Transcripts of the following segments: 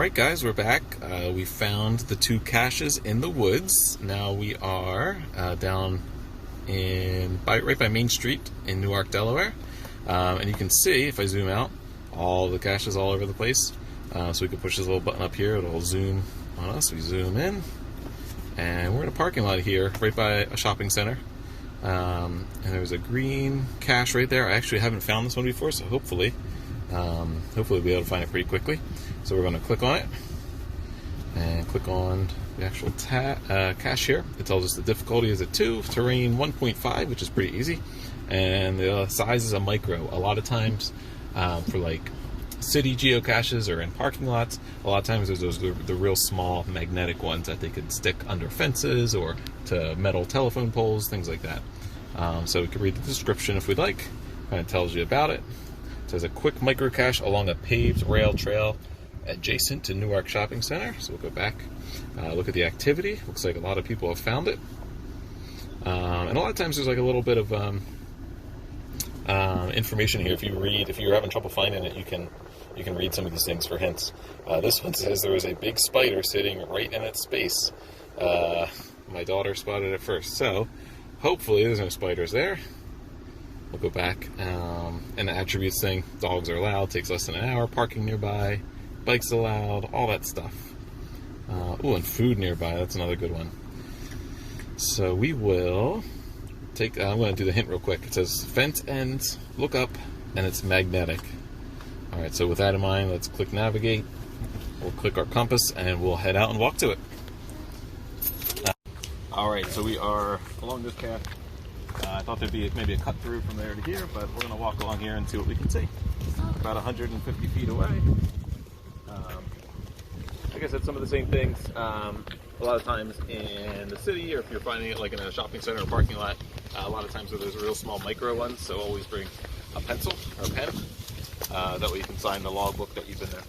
Alright guys, we're back. We found the two caches in the woods. Now we are down right by Main Street in Newark, Delaware. And you can see, if I zoom out, all the caches all over the place. So we can push this little button up here, it'll zoom on us. We zoom in, and we're in a parking lot here, right by a shopping center. And there's a green cache right there. I actually haven't found this one before, so hopefully we'll be able to find it pretty quickly. So we're going to click on it and click on the actual cache here. It tells us the difficulty is a 2, terrain 1.5, which is pretty easy, and the size is a micro. A lot of times for like city geocaches or in parking lots, a lot of times there's the real small magnetic ones that they could stick under fences or to metal telephone poles, things like that. So we can read the description if we'd like. Kind of tells you about it. It says a quick micro cache along a paved rail trail adjacent to Newark Shopping Center. So we'll go back, look at the activity. Looks like a lot of people have found it. And a lot of times there's like a little bit of information here. If you're having trouble finding it, you can read some of these things for hints. This one says there was a big spider sitting right in its space. My daughter spotted it first, so hopefully there's no spiders there. We'll go back, and the attributes thing, dogs are allowed, takes less than an hour, parking nearby, bikes allowed, all that stuff. Ooh, and food nearby, that's another good one. So we will take, I'm going to do the hint real quick. It says fence ends, look up, and it's magnetic. Alright, so with that in mind, let's click navigate. We'll click our compass, and we'll head out and walk to it. Alright, so we are along this path. I thought there'd be maybe a cut through from there to here, but we're going to walk along here and see what we can see. About 150 feet away. Like I said, some of the same things. A lot of times in the city, or if you're finding it like in a shopping center or parking lot, a lot of times where there's real small micro ones, so always bring a pencil or a pen. That way you can sign the logbook that you've been there.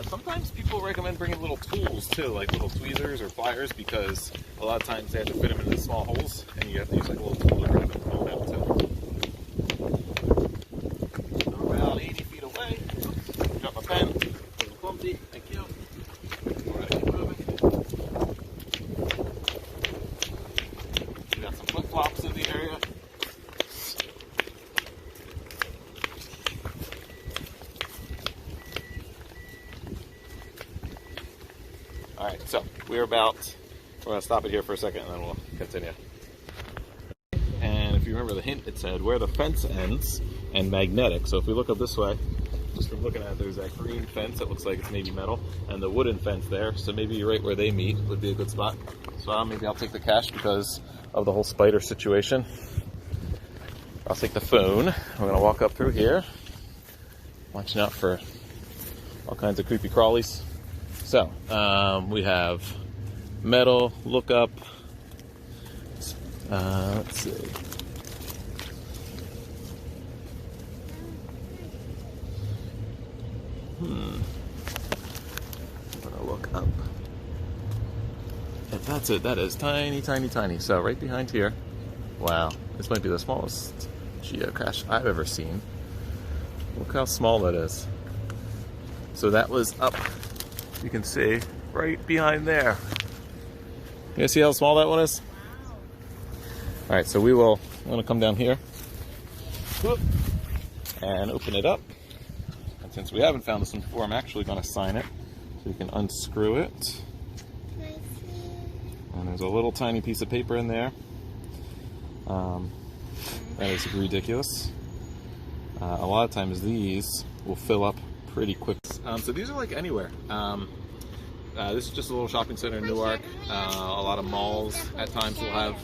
Sometimes people recommend bringing little tools too, like little tweezers or pliers, because a lot of times they have to fit them into small holes, and you have to use like a little tool to grab them. So we're about 80 feet away. Drop my pen. A little clumsy. Thank you. All right, keep moving. We got some flip flops in the area. Alright, so we're going to stop it here for a second and then we'll continue. And if you remember the hint, it said where the fence ends and magnetic. So if we look up this way, just from looking at it, there's that green fence that looks like it's maybe metal, and the wooden fence there. So maybe right where they meet would be a good spot. So maybe I'll take the cache because of the whole spider situation. I'll take the phone. We're going to walk up through here, watching out for all kinds of creepy crawlies. So, we have metal, look up, let's see. I'm gonna look up. If that's it, that is tiny, tiny, tiny. So right behind here, wow, this might be the smallest geocache I've ever seen. Look how small that is. So that was up. You can see right behind there. You guys see how small that one is? Alright, so I'm going to come down here and open it up. And since we haven't found this one before, I'm actually going to sign it. So you can unscrew it. And there's a little tiny piece of paper in there. That is ridiculous. A lot of times these will fill up pretty quick. So these are like anywhere. This is just a little shopping center in Newark. A lot of malls at times will have.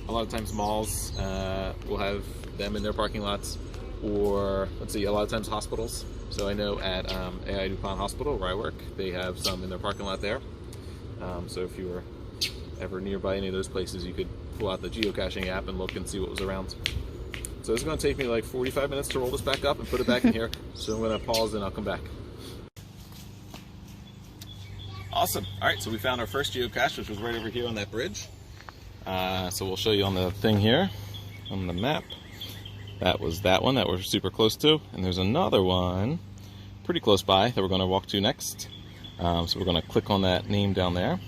A lot of times malls will have them in their parking lots, or let's see, a lot of times hospitals. So I know at AI DuPont Hospital where I work, they have some in their parking lot there. So if you were ever nearby any of those places, you could pull out the geocaching app and look and see what was around. So it's going to take me like 45 minutes to roll this back up and put it back in here. So I'm going to pause and I'll come back. Awesome. Alright, so we found our first geocache, which was right over here on that bridge. So we'll show you on the thing here, on the map. That was that one that we're super close to. And there's another one pretty close by that we're going to walk to next. So we're going to click on that name down there.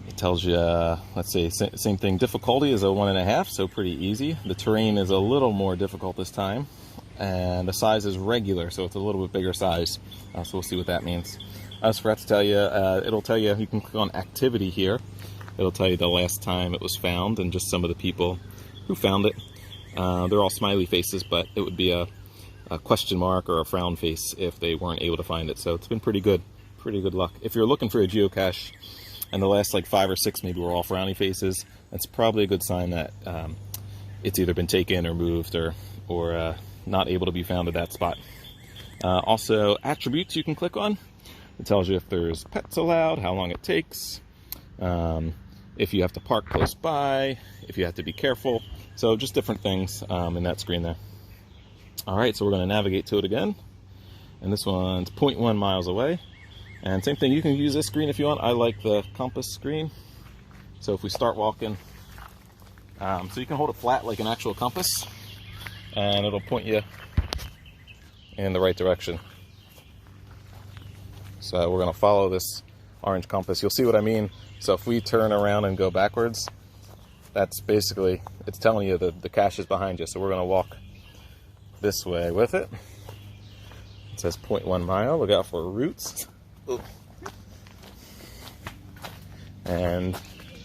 It tells you, let's see, same thing, difficulty is a 1.5, so pretty easy. The terrain is a little more difficult this time, and the size is regular, so it's a little bit bigger size. So we'll see what that means. I just forgot to tell you, it'll tell you, you can click on activity here. It'll tell you the last time it was found and just some of the people who found it. They're all smiley faces, but it would be a question mark or a frown face if they weren't able to find it. So it's been pretty good luck. If you're looking for a geocache and the last like 5 or 6 maybe were all frowny faces, that's probably a good sign that it's either been taken or moved or not able to be found at that spot. Also, attributes you can click on. It tells you if there's pets allowed, how long it takes, if you have to park close by, if you have to be careful. So just different things in that screen there. All right, so we're going to navigate to it again. And this one's 0.1 miles away. And same thing, you can use this screen if you want. I like the compass screen. So if we start walking, so you can hold it flat like an actual compass, and it'll point you in the right direction. So we're going to follow this orange compass. You'll see what I mean. So if we turn around and go backwards, that's basically, it's telling you that the cache is behind you. So we're going to walk this way with it. It says 0.1 mile. Look out for roots. Ooh. And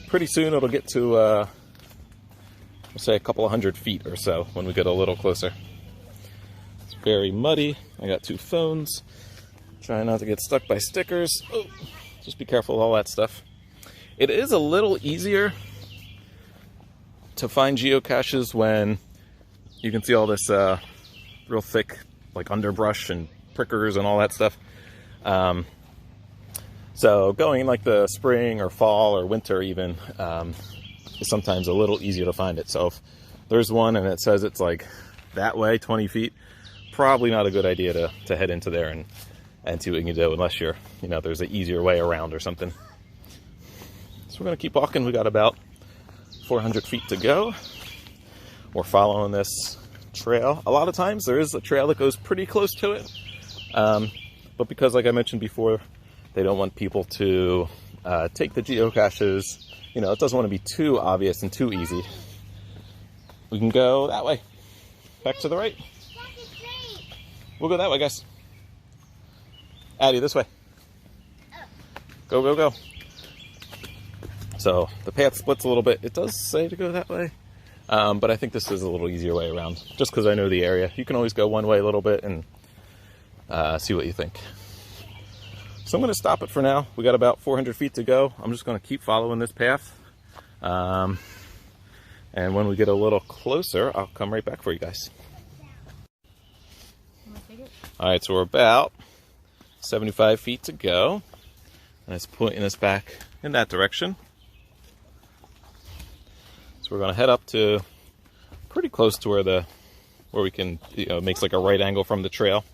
pretty soon it'll get to, we'll say a couple of 100 feet or so when we get a little closer. It's very muddy. I got 2 phones. Trying not to get stuck by stickers. Oh, just be careful with all that stuff. It is a little easier to find geocaches when you can see all this real thick like underbrush and prickers and all that stuff. So going in like the spring or fall or winter even is sometimes a little easier to find it. So if there's one and it says it's like that way, 20 feet, probably not a good idea to head into there and see what you can do unless you're, there's an easier way around or something. So we're going to keep walking. We got about 400 feet to go. We're following this trail. A lot of times there is a trail that goes pretty close to it. But because, like I mentioned before, they don't want people to take the geocaches, it doesn't want to be too obvious and too easy. We can go that way. Back to the right. We'll go that way, guys. Addie, this way. Go, go, go. So the path splits a little bit. It does say to go that way. But I think this is a little easier way around, just because I know the area. You can always go one way a little bit and see what you think. So I'm going to stop it for now. We got about 400 feet to go. I'm just going to keep following this path. And when we get a little closer, I'll come right back for you guys. All right, so we're about 75 feet to go. And it's pointing us back in that direction. So we're going to head up to pretty close to where we can, makes like a right angle from the trail.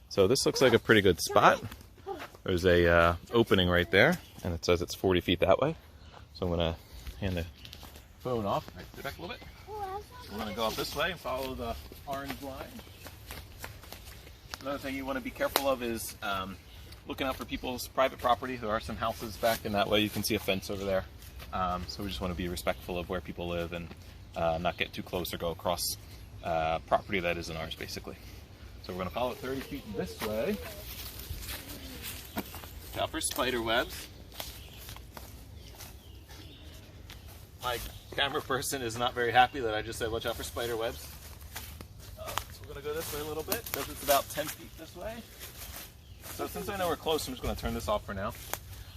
So this looks like a pretty good spot. There's a opening right there, and it says it's 40 feet that way. So I'm going to hand the phone off. Right, get back a little bit. We're going to go up this way and follow the orange line. Another thing you want to be careful of is looking out for people's private property. There are some houses back in that way. You can see a fence over there. So we just want to be respectful of where people live and not get too close or go across property that isn't ours, basically. So we're going to follow it 30 feet this way. Look out for spider webs. My camera person is not very happy that I just said watch out for spider webs. So we're going to go this way a little bit, because it's about 10 feet this way. So since I know we're close, I'm just going to turn this off for now.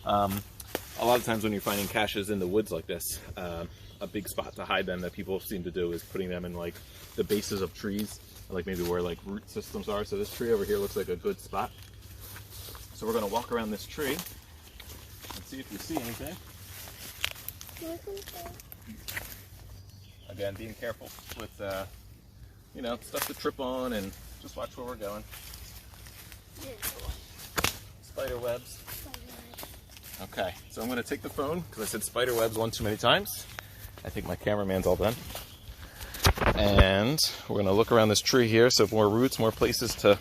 A lot of times when you're finding caches in the woods like this, a big spot to hide them that people seem to do is putting them in like the bases of trees, like maybe where like root systems are. So this tree over here looks like a good spot. So we're going to walk around this tree and see if we see anything. Again, being careful with stuff to trip on, and just watch where we're going. Spider webs. Okay, so I'm going to take the phone because I said spider webs one too many times. I think my cameraman's all done. And we're going to look around this tree here, so more roots, more places to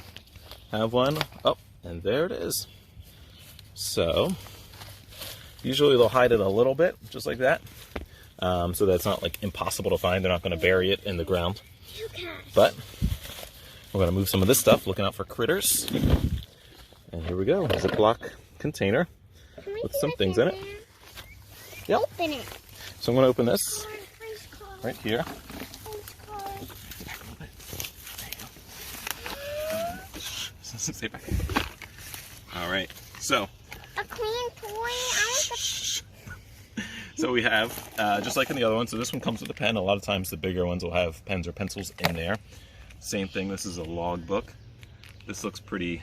have one. Oh, and there it is. So, usually they'll hide it a little bit, just like that. So that's not like impossible to find. They're not going to bury it in the ground. But we're going to move some of this stuff, looking out for critters. And here we go, a Ziploc container with some things in it. Yep. Open it. So I'm going to open this right here. Stay back. All right. So. A clean toy. So we have, just like in the other one, so this one comes with a pen. A lot of times the bigger ones will have pens or pencils in there. Same thing, this is a log book. This looks pretty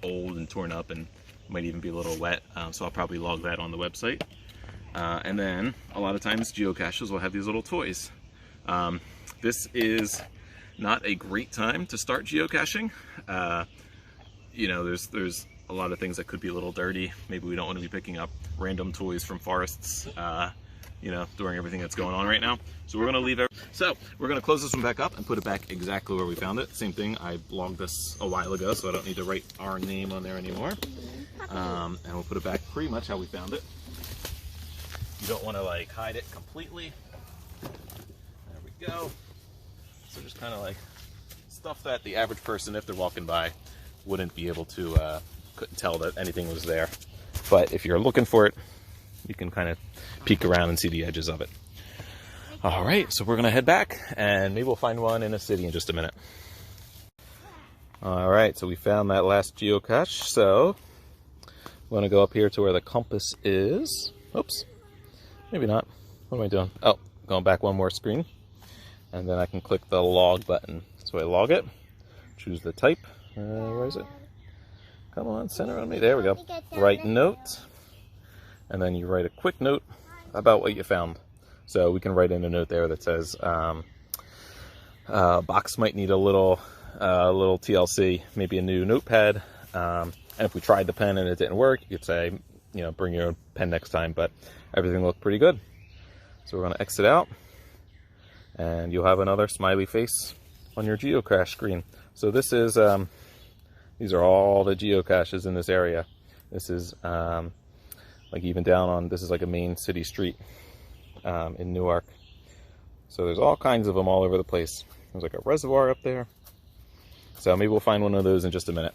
old and torn up and might even be a little wet, so I'll probably log that on the website. And then a lot of times geocaches will have these little toys. This is not a great time to start geocaching. You know, there's a lot of things that could be a little dirty. Maybe we don't want to be picking up random toys from forests, you know, during everything that's going on right now. So we're going to leave it. So we're going to close this one back up and put it back exactly where we found it. Same thing, I logged this a while ago, so I don't need to write our name on there anymore. And we'll put it back pretty much how we found it. You don't want to like hide it completely. There we go. So just kind of like stuff that the average person, if they're walking by, wouldn't be able to, couldn't tell that anything was there. But if you're looking for it, you can kind of peek around and see the edges of it. All right, so we're gonna head back and maybe we'll find one in a city in just a minute. All right, so we found that last geocache. So we're gonna go up here to where the compass is. Oops, maybe not. What am I doing? Oh, going back one more screen. And then I can click the log button. So I log it, choose the type. Where is it? Come on, center on me. There we go. Write note. And then you write a quick note about what you found. So we can write in a note there that says, box might need a little TLC, maybe a new notepad. And if we tried the pen and it didn't work, you could say, you know, bring your own pen next time, but everything looked pretty good. So we're going to exit out and you'll have another smiley face on your geocache screen. So this is, these are all the geocaches in this area. This is like even down on, this is like a main city street in Newark. So there's all kinds of them all over the place. There's like a reservoir up there. So maybe we'll find one of those in just a minute.